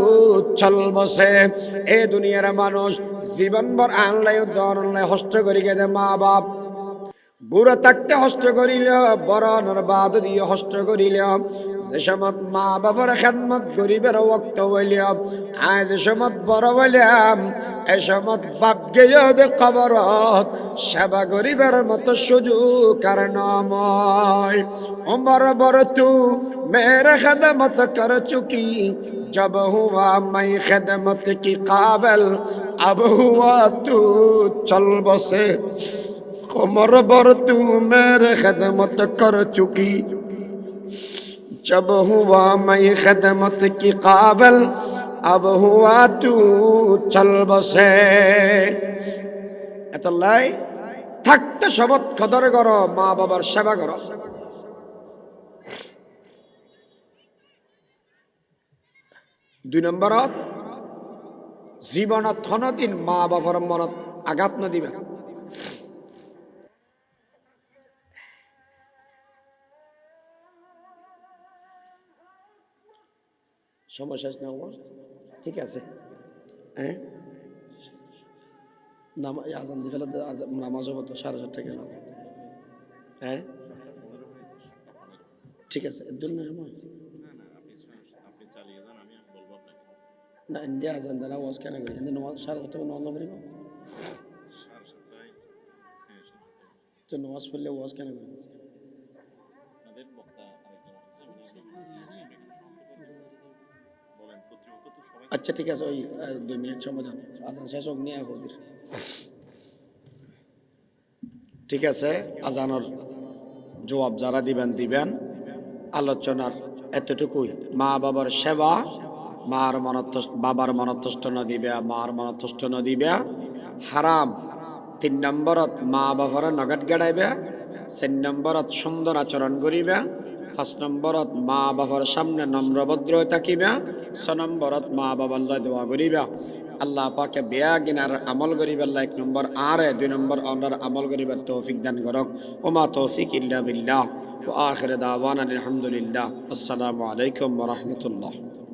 चल बसे। ए दुनियार मानुष जीवन भर आनलाई उदाहरण हस्त करी गे मা বাপ বুড়া থাকতে হস্ত করিল, বরণের বাদ দিয়ে হস্ত করিল। যে সমত মা বাবার খেদমত গরিবের ওক্ত হইলাম, আয় যে সমত বড় হইলাম এই সমত বাপ গেয়ে খবরত সেবা গরিবের মতো সুযোগ আর নয়। উমর বড় তু মেরে খেদমত কর চুকি, जब हुआ मैं खिदमत की काबिल अब हुआ तू चल बसे। उमर बर तू मेरे खिदमत कर चुकी, जब हुआ मैं खिदमत की काबिल अब हुआ तू चल बसे। এতলাই থাকতে শপথ কদর করো, মা বাবার সেবা করো। দুই নম্বৰত জীৱনত কোনোদিন মা বাবার মনত আঘাত নদিবা। সমস্যা না ঠিক আছে, হ্যাঁ আজান দিয়ে ফেলে নামাজ হবো তো 7:30 থেকে, হ্যাঁ ঠিক আছে এর জন্য না ইন্ডিয়া আজান দ্বারা ওয়াজ কেন করি, কিন্তু 7:30 থেকে নমাজ করিব তো নামাজ পড়লে ওয়াজ কেন করি? আচ্ছা ঠিক আছে, ওই 2 মিনিট সময় দেন, আজান শেষ হোক নিয়ে করবি। ঠিক আছে, আজানের জবাব যারা দিবেন দিবেন। আলোচনার এতটুকুই, মা বাবার সেবা, মার মনতুষ্ট বাবার মনতুষ্ট ন দিবে, মার মনতুষ্ট ন দিবে হারাম। 3 নম্বরত মা বাবার নগদ গেড়াইবে, 4 নম্বরত সুন্দর আচরণ করিবে, 5 নম্বরত মা বাবার সামনে নম্রভদ্র থাকিবে, 6 নম্বরত মা বাবার লাই দোয়া করিবে। আল্লাহ পাকে বেয়া গিনার আমল করিবার 1 নম্বর, আর 2 নম্বর অন্যার আমল করিবার তৌফিক দান করক। ওমা তৌফিক ইল্লা বিল্লাহ। ওয়া আখির দাওয়ানা আলহামদুলিল্লাহ। আসসালামু আলাইকুম ওয়া রাহমাতুল্লাহ।